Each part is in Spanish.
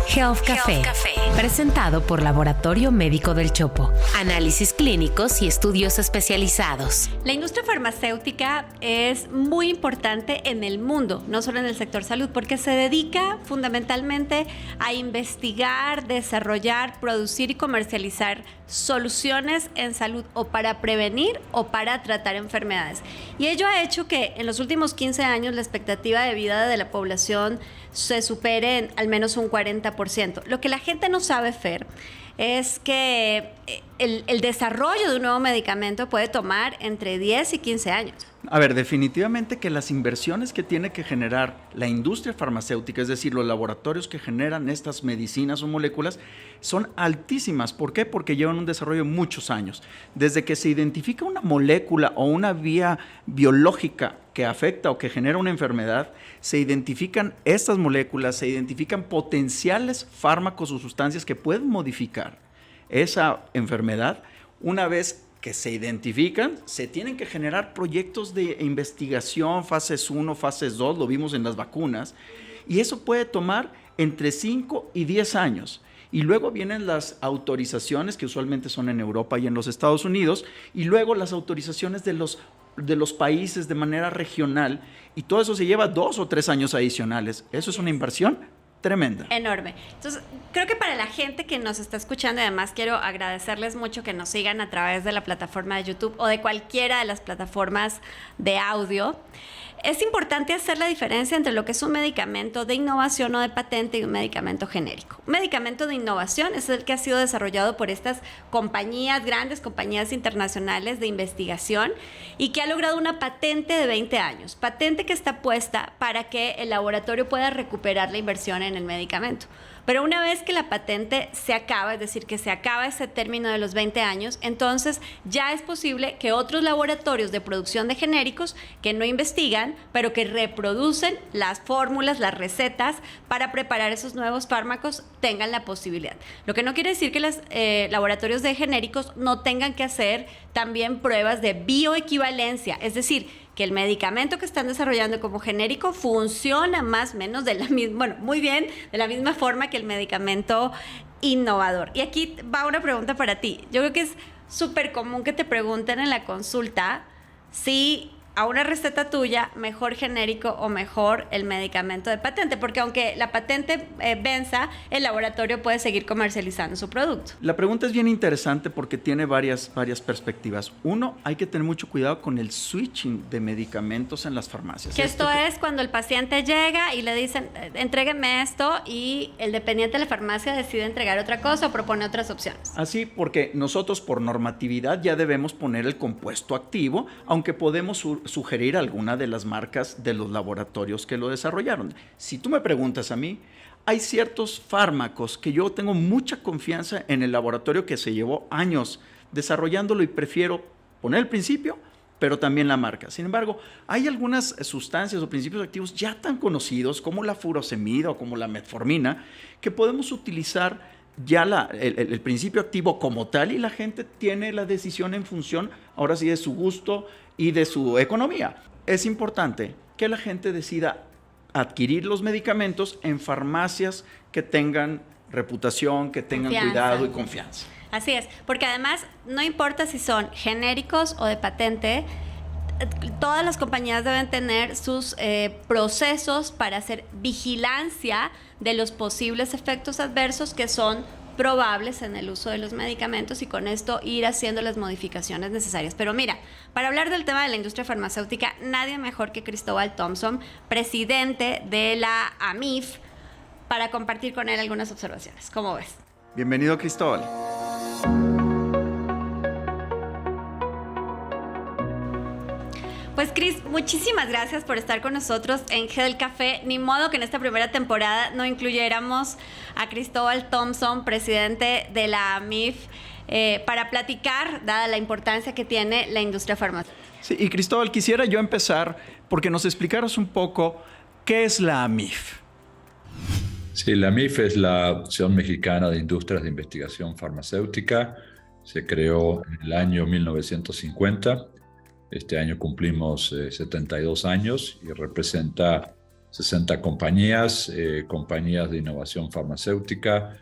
Health Café, presentado por Laboratorio Médico del Chopo. Análisis clínicos y estudios especializados. La industria farmacéutica es muy importante en el mundo, no solo en el sector salud, porque se dedica fundamentalmente a investigar, desarrollar, producir y comercializar soluciones en salud o para prevenir o para tratar enfermedades. Y ello ha hecho que en los últimos 15 años la expectativa de vida de la población se supere en al menos un 40%. Lo que la gente no sabe, Fer, es que el desarrollo de un nuevo medicamento puede tomar entre 10 y 15 años. A ver, definitivamente que las inversiones que tiene que generar la industria farmacéutica, es decir, los laboratorios que generan estas medicinas o moléculas, son altísimas. ¿Por qué? Porque llevan un desarrollo de muchos años. Desde que se identifica una molécula o una vía biológica que afecta o que genera una enfermedad, se identifican estas moléculas, se identifican potenciales fármacos o sustancias que pueden modificar esa enfermedad. Una vez que se identifican, se tienen que generar proyectos de investigación, fases 1, fases 2, lo vimos en las vacunas, y eso puede tomar entre 5 y 10 años. Y luego vienen las autorizaciones, que usualmente son en Europa y en los Estados Unidos, y luego las autorizaciones de los países de manera regional, y todo eso se lleva 2 o 3 años adicionales. Eso es una inversión tremenda. Enorme. Entonces, creo que para la gente que nos está escuchando, además quiero agradecerles mucho que nos sigan a través de la plataforma de YouTube o de cualquiera de las plataformas de audio. Es importante hacer la diferencia entre lo que es un medicamento de innovación o de patente y un medicamento genérico. Un medicamento de innovación es el que ha sido desarrollado por estas compañías, grandes compañías internacionales de investigación y que ha logrado una patente de 20 años. Patente que está puesta para que el laboratorio pueda recuperar la inversión en el medicamento. Pero una vez que la patente se acaba, es decir, que se acaba ese término de los 20 años, entonces ya es posible que otros laboratorios de producción de genéricos que no investigan, pero que reproducen las fórmulas, las recetas para preparar esos nuevos fármacos, tengan la posibilidad. Lo que no quiere decir que los laboratorios de genéricos no tengan que hacer también pruebas de bioequivalencia, es decir, que el medicamento que están desarrollando como genérico funciona más o menos de la misma, bueno, muy bien, de la misma forma que el medicamento innovador. Y aquí va una pregunta para ti. Yo creo que es súper común que te pregunten en la consulta si a una receta tuya, mejor genérico o mejor el medicamento de patente, porque aunque la patente venza, el laboratorio puede seguir comercializando su producto. La pregunta es bien interesante porque tiene varias perspectivas. Uno, hay que tener mucho cuidado con el switching de medicamentos en las farmacias. Que esto es cuando el paciente llega y le dicen, entrégueme esto, y el dependiente de la farmacia decide entregar otra cosa o propone otras opciones. Así, porque nosotros por normatividad ya debemos poner el compuesto activo, aunque podemos sugerir alguna de las marcas de los laboratorios que lo desarrollaron. Si tú me preguntas a mí, hay ciertos fármacos que yo tengo mucha confianza en el laboratorio que se llevó años desarrollándolo y prefiero poner el principio, pero también la marca. Sin embargo, hay algunas sustancias o principios activos ya tan conocidos como la furosemida o como la metformina que podemos utilizar ya el principio activo como tal y la gente tiene la decisión en función, ahora sí, de su gusto y de su economía. Es importante que la gente decida adquirir los medicamentos en farmacias que tengan reputación, que tengan cuidado y confianza. Así es, porque además no importa si son genéricos o de patente, todas las compañías deben tener sus procesos para hacer vigilancia de los posibles efectos adversos que son probables en el uso de los medicamentos y con esto ir haciendo las modificaciones necesarias. Pero mira, para hablar del tema de la industria farmacéutica, nadie mejor que Cristóbal Thompson, presidente de la AMIF, para compartir con él algunas observaciones. ¿Cómo ves? Bienvenido, Cristóbal. Pues Cris, muchísimas gracias por estar con nosotros en Health Café. Ni modo que en esta primera temporada no incluyéramos a Cristóbal Thompson, presidente de la AMIF, para platicar, dada la importancia que tiene la industria farmacéutica. Sí, y Cristóbal, quisiera yo empezar porque nos explicaras un poco qué es la AMIF. Sí, la AMIF es la Asociación Mexicana de Industrias de Investigación Farmacéutica. Se creó en el año 1950. Este año cumplimos 72 años y representa 60 compañías, compañías de innovación farmacéutica,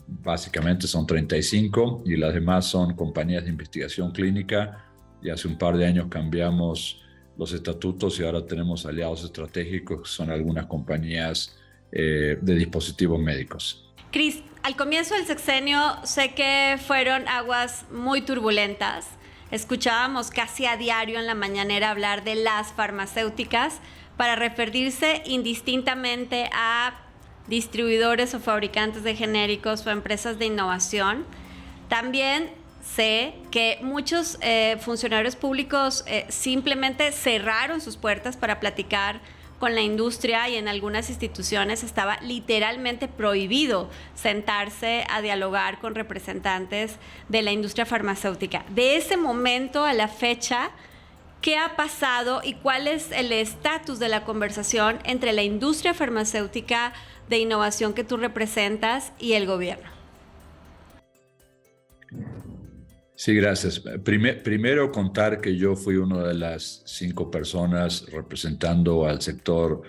básicamente son 35 y las demás son compañías de investigación clínica, y hace un par de años cambiamos los estatutos y ahora tenemos aliados estratégicos, que son algunas compañías de dispositivos médicos. Cris, al comienzo del sexenio sé que fueron aguas muy turbulentas. Escuchábamos casi a diario en la mañanera hablar de las farmacéuticas para referirse indistintamente a distribuidores o fabricantes de genéricos o empresas de innovación. También sé que muchos funcionarios públicos simplemente cerraron sus puertas para platicar con la industria, y en algunas instituciones estaba literalmente prohibido sentarse a dialogar con representantes de la industria farmacéutica. De ese momento a la fecha, ¿qué ha pasado y cuál es el estatus de la conversación entre la industria farmacéutica de innovación que tú representas y el gobierno? Sí, gracias. Primero contar que yo fui una de las 5 personas representando al sector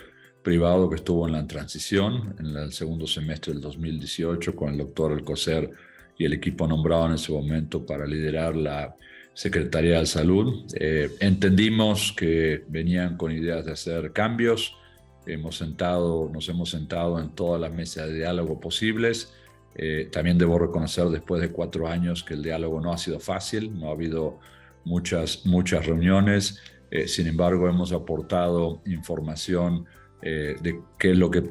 privado que estuvo en la transición en el segundo semestre del 2018 con el doctor Alcocer y el equipo nombrado en ese momento para liderar la Secretaría de Salud. Entendimos que venían con ideas de hacer cambios. Nos hemos sentado en todas las mesas de diálogo posibles. También debo reconocer, después de 4 años, que el diálogo no ha sido fácil, no ha habido muchas reuniones. Sin embargo, hemos aportado información de qué es lo que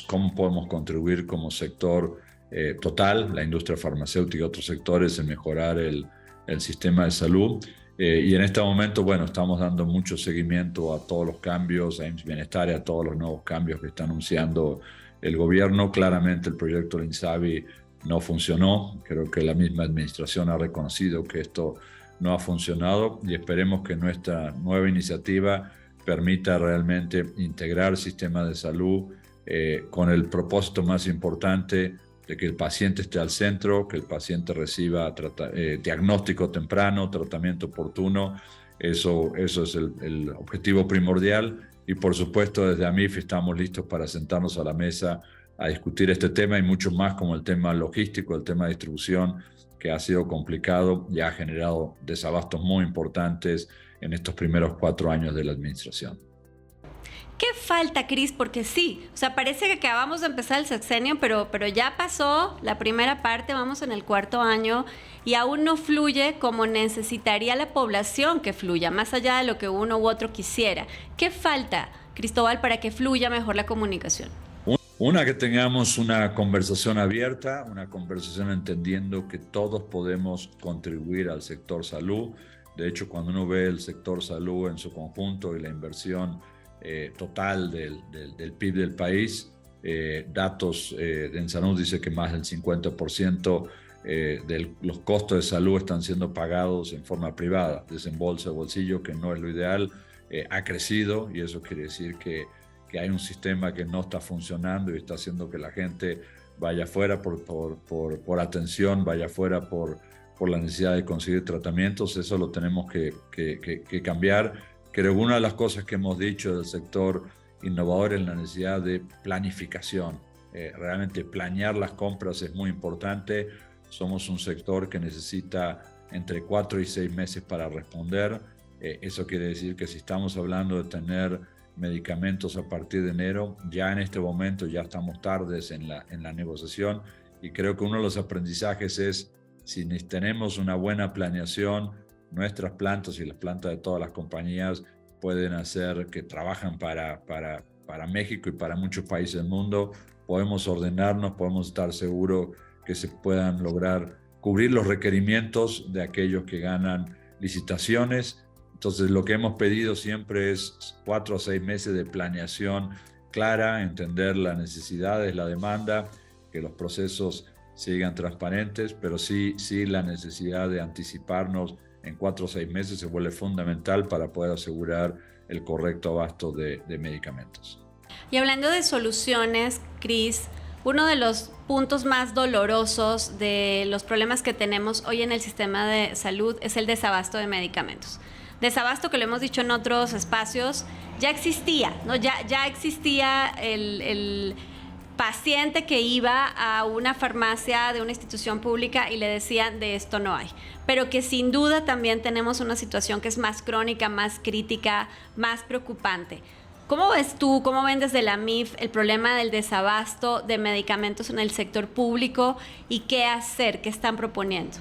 cómo podemos contribuir como sector total, la industria farmacéutica y otros sectores, en mejorar el sistema de salud. Y en este momento, bueno, estamos dando mucho seguimiento a todos los cambios, a IMSS Bienestar y a todos los nuevos cambios que está anunciando el gobierno. Claramente el proyecto del INSABI no funcionó. Creo que la misma administración ha reconocido que esto no ha funcionado, y esperemos que nuestra nueva iniciativa permita realmente integrar el sistema de salud con el propósito más importante de que el paciente esté al centro, que el paciente reciba diagnóstico temprano, tratamiento oportuno. Eso es el objetivo primordial. Y por supuesto, desde AMIF estamos listos para sentarnos a la mesa a discutir este tema y mucho más, como el tema logístico, el tema de distribución, que ha sido complicado y ha generado desabastos muy importantes en estos primeros 4 años de la administración. ¿Qué falta, Cris? Porque sí, o sea, parece que acabamos de empezar el sexenio, pero ya pasó la primera parte, vamos en el 4.º año y aún no fluye como necesitaría la población que fluya, más allá de lo que uno u otro quisiera. ¿Qué falta, Cristóbal, para que fluya mejor la comunicación? Una, que tengamos una conversación abierta, una conversación entendiendo que todos podemos contribuir al sector salud. De hecho, cuando uno ve el sector salud en su conjunto y la inversión total del PIB del país, datos en salud dice que más del 50% de los costos de salud están siendo pagados en forma privada, desembolso de bolsillo, que no es lo ideal. Ha crecido, y eso quiere decir que hay un sistema que no está funcionando y está haciendo que la gente vaya afuera por atención, vaya afuera por la necesidad de conseguir tratamientos. Eso lo tenemos que cambiar. Creo que una de las cosas que hemos dicho del sector innovador es la necesidad de planificación. Realmente planear las compras es muy importante. Somos un sector que necesita entre 4 y 6 meses para responder. Eso quiere decir que si estamos hablando de tener medicamentos a partir de enero, ya en este momento ya estamos tardes en la negociación, y creo que uno de los aprendizajes es, si tenemos una buena planeación, nuestras plantas y las plantas de todas las compañías pueden hacer, que trabajan para México y para muchos países del mundo, podemos ordenarnos, podemos estar seguros que se puedan lograr cubrir los requerimientos de aquellos que ganan licitaciones. Entonces, lo que hemos pedido siempre es 4 a 6 meses de planeación clara, entender las necesidades, la demanda, que los procesos sigan transparentes, pero sí la necesidad de anticiparnos en 4 o 6 meses se vuelve fundamental para poder asegurar el correcto abasto de medicamentos. Y hablando de soluciones, Cris, uno de los puntos más dolorosos de los problemas que tenemos hoy en el sistema de salud es el desabasto de medicamentos. desabasto, que lo hemos dicho en otros espacios, ya existía, ¿no? Ya existía el paciente que iba a una farmacia de una institución pública y le decían de esto no hay, pero que sin duda también tenemos una situación que es más crónica, más crítica, más preocupante. ¿Cómo ves tú, cómo ven desde la MIF el problema del desabasto de medicamentos en el sector público y qué hacer, qué están proponiendo?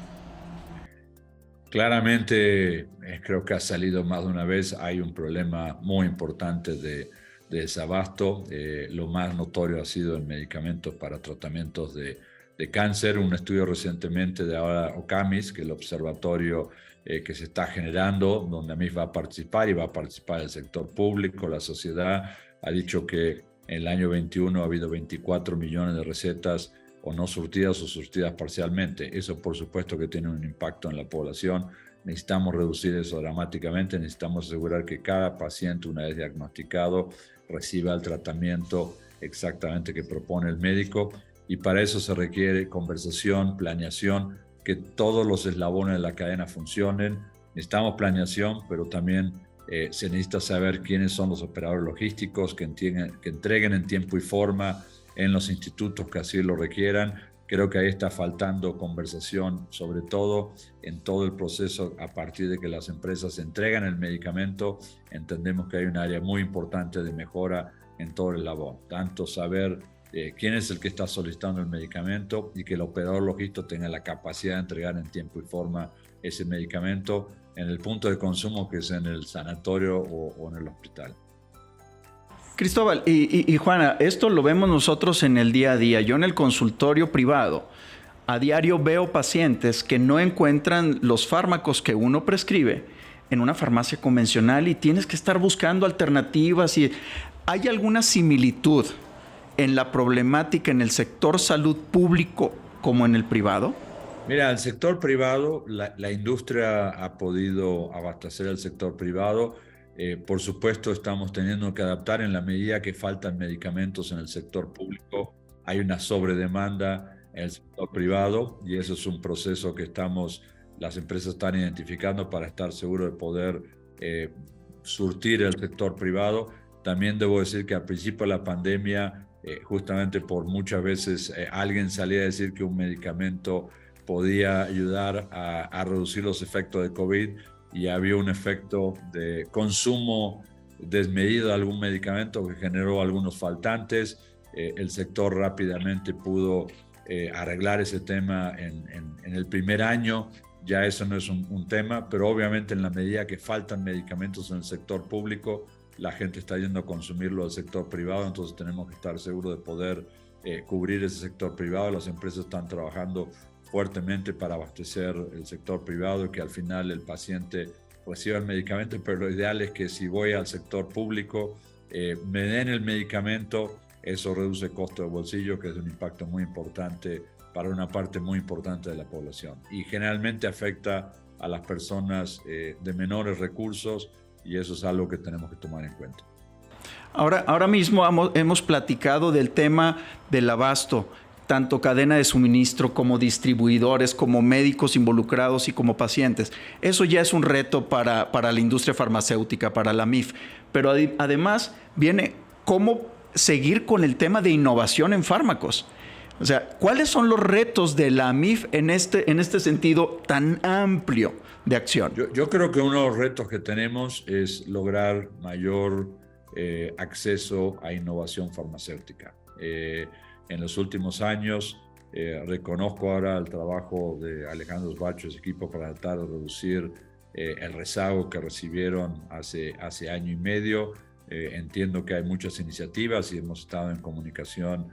Claramente, creo que ha salido más de una vez, hay un problema muy importante de desabasto. Lo más notorio ha sido en medicamentos para tratamientos de cáncer. Un estudio recientemente de ahora OCAMIS, que es el observatorio que se está generando, donde AMIF va a participar y va a participar el sector público, la sociedad, ha dicho que en el año 21 ha habido 24 millones de recetas o no surtidas o surtidas parcialmente. Eso, por supuesto, que tiene un impacto en la población. Necesitamos reducir eso dramáticamente. Necesitamos asegurar que cada paciente, una vez diagnosticado, reciba el tratamiento exactamente que propone el médico. Y para eso se requiere conversación, planeación, que todos los eslabones de la cadena funcionen. Necesitamos planeación, pero también se necesita saber quiénes son los operadores logísticos que entreguen en tiempo y forma en los institutos que así lo requieran. Creo que ahí está faltando conversación, sobre todo en todo el proceso a partir de que las empresas entregan el medicamento. Entendemos que hay un área muy importante de mejora en todo el eslabón, tanto saber quién es el que está solicitando el medicamento y que el operador logístico tenga la capacidad de entregar en tiempo y forma ese medicamento en el punto de consumo, que es en el sanatorio o en el hospital. Cristóbal y Juana, esto lo vemos nosotros en el día a día. Yo en el consultorio privado a diario veo pacientes que no encuentran los fármacos que uno prescribe en una farmacia convencional y tienes que estar buscando alternativas. ¿Hay alguna similitud en la problemática en el sector salud público como en el privado? Mira, el sector privado, la industria ha podido abastecer el sector privado. Por supuesto, estamos teniendo que adaptar en la medida que faltan medicamentos en el sector público. Hay una sobredemanda en el sector privado y eso es un proceso que las empresas están identificando para estar seguros de poder surtir el sector privado. También debo decir que al principio de la pandemia, justamente por muchas veces alguien salía a decir que un medicamento podía ayudar a reducir los efectos de COVID, y había un efecto de consumo desmedido de algún medicamento que generó algunos faltantes. El sector rápidamente pudo arreglar ese tema en el primer año. Ya eso no es un tema, pero obviamente en la medida que faltan medicamentos en el sector público, la gente está yendo a consumirlo del sector privado, entonces tenemos que estar seguros de poder cubrir ese sector privado. Las empresas están trabajando fuertemente para abastecer el sector privado y que al final el paciente reciba el medicamento, pero lo ideal es que si voy al sector público me den el medicamento. Eso reduce el costo de bolsillo, que es un impacto muy importante para una parte muy importante de la población y generalmente afecta a las personas de menores recursos, y eso es algo que tenemos que tomar en cuenta. Ahora mismo hemos platicado del tema del abasto, tanto cadena de suministro como distribuidores, como médicos involucrados y como pacientes. Eso ya es un reto para la industria farmacéutica, para la MIF. Pero además viene cómo seguir con el tema de innovación en fármacos. O sea, ¿cuáles son los retos de la MIF en este sentido tan amplio de acción? Yo creo que uno de los retos que tenemos es lograr mayor acceso a innovación farmacéutica. En los últimos años, reconozco ahora el trabajo de Alejandro Sbarcho y su equipo para tratar de reducir el rezago que recibieron hace año y medio. Entiendo que hay muchas iniciativas y hemos estado en comunicación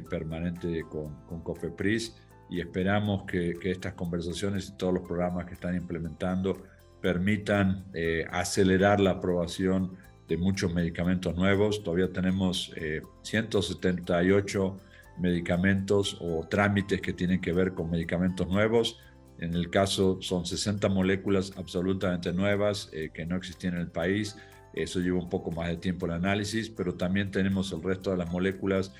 permanente con COFEPRIS y esperamos que estas conversaciones y todos los programas que están implementando permitan acelerar la aprobación de muchos medicamentos nuevos. Todavía tenemos 178 medicamentos o trámites que tienen que ver con medicamentos nuevos. En el caso son 60 moléculas absolutamente nuevas que no existían en el país. Eso lleva un poco más de tiempo el análisis, pero también tenemos el resto de las moléculas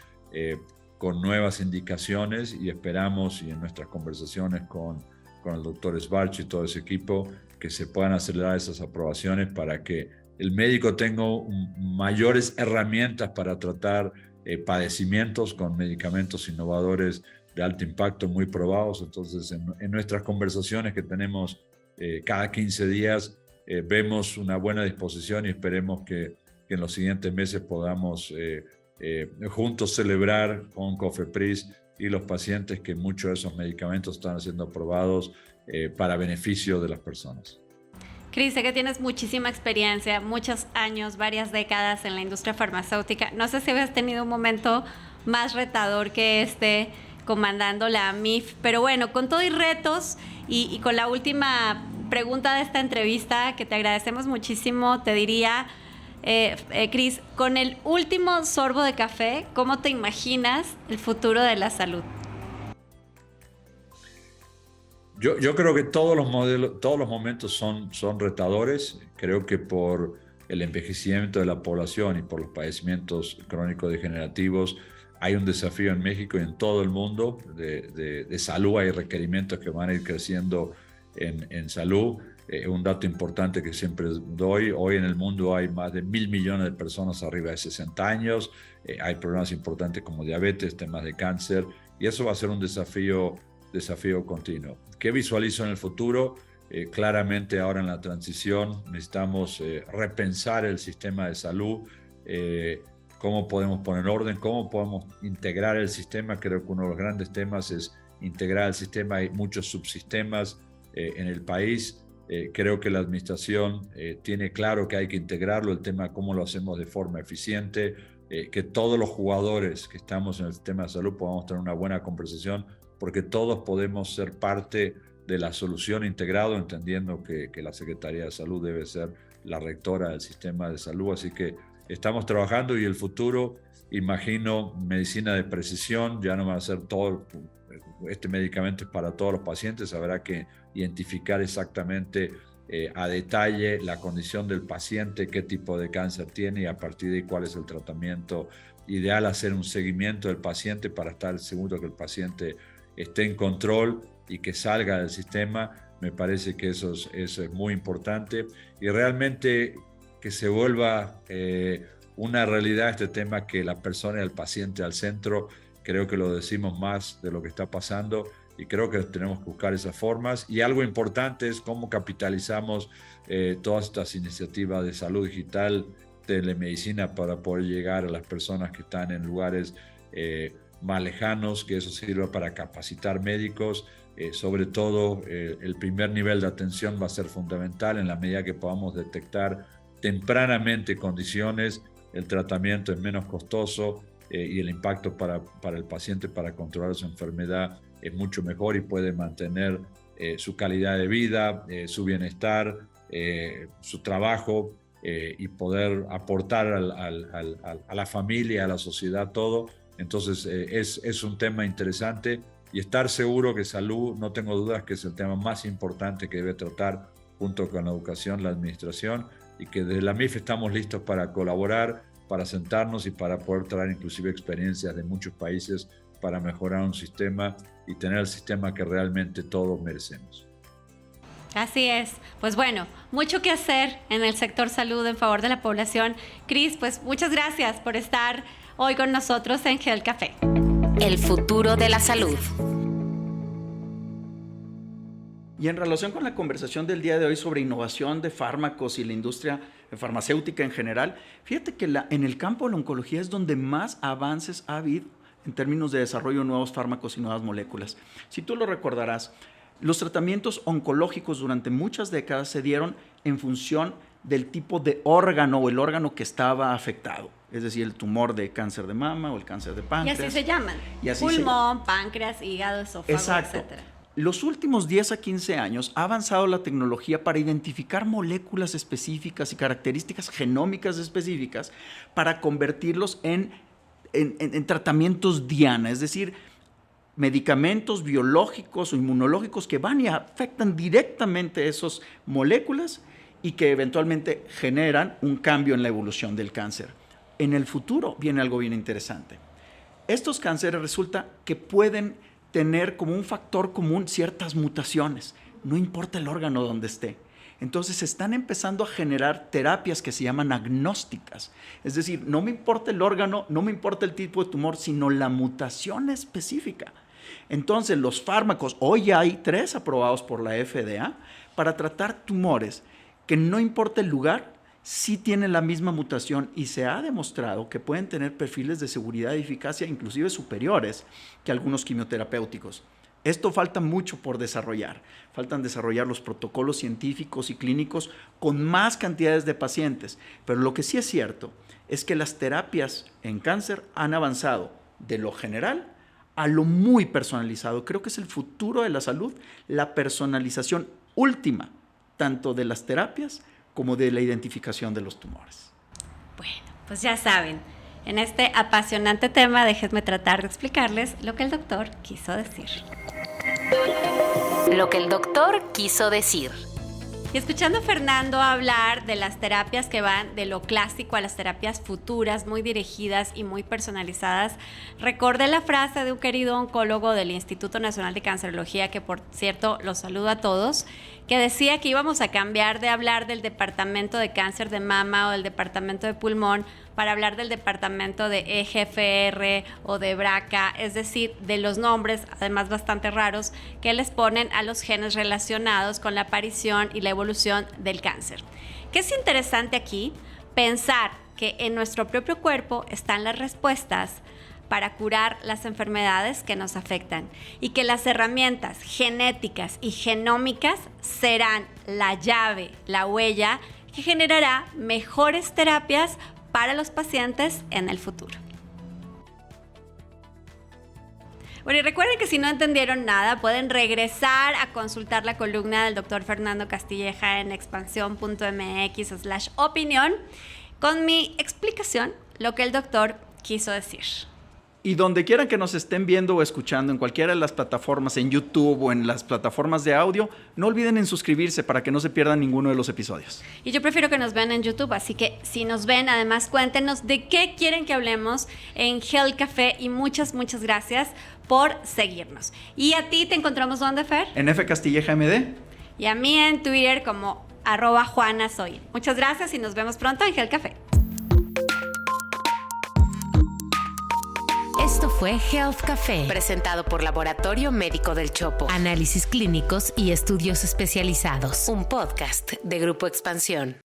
con nuevas indicaciones y esperamos, y en nuestras conversaciones con el doctor Sbarcho y todo ese equipo, que se puedan acelerar esas aprobaciones para que el médico tenga mayores herramientas para tratar padecimientos con medicamentos innovadores de alto impacto muy probados. Entonces, en nuestras conversaciones que tenemos cada 15 días, vemos una buena disposición y esperemos que en los siguientes meses podamos juntos celebrar con COFEPRIS y los pacientes que muchos de esos medicamentos están siendo aprobados para beneficio de las personas. Cris, sé que tienes muchísima experiencia, muchos años, varias décadas en la industria farmacéutica. No sé si habías tenido un momento más retador que este comandando la AMIF, pero bueno, con todo y retos y con la última pregunta de esta entrevista, que te agradecemos muchísimo, te diría, Cris, con el último sorbo de café, ¿cómo te imaginas el futuro de la salud? Yo creo que todos los momentos son retadores. Creo que por el envejecimiento de la población y por los padecimientos crónicos degenerativos hay un desafío en México y en todo el mundo de salud. Hay requerimientos que van a ir creciendo en salud. Un dato importante que siempre doy: hoy en el mundo hay más de 1.000 millones de personas arriba de 60 años. Hay problemas importantes como diabetes, temas de cáncer, y eso va a ser un desafío continuo. ¿Qué visualizo en el futuro? Claramente ahora en la transición necesitamos repensar el sistema de salud, cómo podemos poner orden, cómo podemos integrar el sistema. Creo que uno de los grandes temas es integrar el sistema. Hay muchos subsistemas en el país. Creo que la administración tiene claro que hay que integrarlo, el tema cómo lo hacemos de forma eficiente, que todos los jugadores que estamos en el sistema de salud podamos tener una buena conversación, porque todos podemos ser parte de la solución integrado, entendiendo que la Secretaría de Salud debe ser la rectora del sistema de salud. Así que estamos trabajando, y el futuro, imagino, medicina de precisión. Ya no va a ser todo, este medicamento es para todos los pacientes. Habrá que identificar exactamente a detalle la condición del paciente, qué tipo de cáncer tiene, y a partir de ahí cuál es el tratamiento ideal. Hacer un seguimiento del paciente para estar seguro que el paciente esté en control y que salga del sistema. Me parece que eso es muy importante, y realmente que se vuelva una realidad este tema, que la persona y el paciente al centro. Creo que lo decimos más de lo que está pasando, y creo que tenemos que buscar esas formas. Y algo importante es cómo capitalizamos todas estas iniciativas de salud digital, telemedicina, para poder llegar a las personas que están en lugares más lejanos, que eso sirva para capacitar médicos. Sobre todo el primer nivel de atención va a ser fundamental. En la medida que podamos detectar tempranamente condiciones, el tratamiento es menos costoso y el impacto para el paciente para controlar su enfermedad es mucho mejor, y puede mantener su calidad de vida, su bienestar, su trabajo, y poder aportar a la familia, a la sociedad, todo. Entonces es un tema interesante, y estar seguro que salud, no tengo dudas que es el tema más importante que debe tratar junto con la educación, la administración, y que desde la MIF estamos listos para colaborar, para sentarnos y para poder traer inclusive experiencias de muchos países para mejorar un sistema y tener el sistema que realmente todos merecemos. Así es. Pues bueno, mucho que hacer en el sector salud en favor de la población. Cris, pues muchas gracias por estar hoy con nosotros en Health Café. El futuro de la salud. Y en relación con la conversación del día de hoy sobre innovación de fármacos y la industria farmacéutica en general, fíjate que en el campo de la oncología es donde más avances ha habido en términos de desarrollo de nuevos fármacos y nuevas moléculas. Si tú lo recordarás, los tratamientos oncológicos durante muchas décadas se dieron en función del tipo de órgano o el órgano que estaba afectado. Es decir, el tumor de cáncer de mama o el cáncer de páncreas. Y así se llaman. Pulmón, páncreas, hígado, esófago, exacto, etc. Los últimos 10 a 15 años ha avanzado la tecnología para identificar moléculas específicas y características genómicas específicas para convertirlos en tratamientos diana, es decir, medicamentos biológicos o inmunológicos que van y afectan directamente esas moléculas y que eventualmente generan un cambio en la evolución del cáncer. En el futuro viene algo bien interesante. Estos cánceres resulta que pueden tener como un factor común ciertas mutaciones, no importa el órgano donde esté. Entonces se están empezando a generar terapias que se llaman agnósticas. Es decir, no me importa el órgano, no me importa el tipo de tumor, sino la mutación específica. Entonces los fármacos, hoy hay 3 aprobados por la FDA para tratar tumores que no importa el lugar, sí tienen la misma mutación y se ha demostrado que pueden tener perfiles de seguridad y eficacia inclusive superiores que algunos quimioterapéuticos. Esto falta mucho por desarrollar. Faltan desarrollar los protocolos científicos y clínicos con más cantidades de pacientes. Pero lo que sí es cierto es que las terapias en cáncer han avanzado de lo general a lo muy personalizado. Creo que es el futuro de la salud, la personalización última, tanto de las terapias como de la identificación de los tumores. Bueno, pues ya saben, en este apasionante tema déjenme tratar de explicarles lo que el doctor quiso decir. Lo que el doctor quiso decir. Y escuchando a Fernando hablar de las terapias que van de lo clásico a las terapias futuras, muy dirigidas y muy personalizadas, recordé la frase de un querido oncólogo del Instituto Nacional de Cancerología, que por cierto los saludo a todos, que decía que íbamos a cambiar de hablar del departamento de cáncer de mama o del departamento de pulmón para hablar del departamento de EGFR o de BRCA, es decir, de los nombres, además bastante raros, que les ponen a los genes relacionados con la aparición y la evolución del cáncer. ¿Qué es interesante aquí? Pensar que en nuestro propio cuerpo están las respuestas para curar las enfermedades que nos afectan y que las herramientas genéticas y genómicas serán la llave, la huella que generará mejores terapias para los pacientes en el futuro. Bueno, y recuerden que si no entendieron nada, pueden regresar a consultar la columna del doctor Fernando Castilleja en expansión.mx/opinión con mi explicación, lo que el doctor quiso decir. Y donde quieran que nos estén viendo o escuchando, en cualquiera de las plataformas, en YouTube o en las plataformas de audio, no olviden en suscribirse para que no se pierdan ninguno de los episodios. Y yo prefiero que nos vean en YouTube, así que si nos ven, además cuéntenos de qué quieren que hablemos en Health Café y muchas gracias por seguirnos. ¿Y a ti te encontramos dónde, Fer? En F Castilleja MD. Y a mí en Twitter como @JuanaSoy. Muchas gracias y nos vemos pronto en Health Café. Esto fue Health Café, presentado por Laboratorio Médico del Chopo. Análisis clínicos y estudios especializados. Un podcast de Grupo Expansión.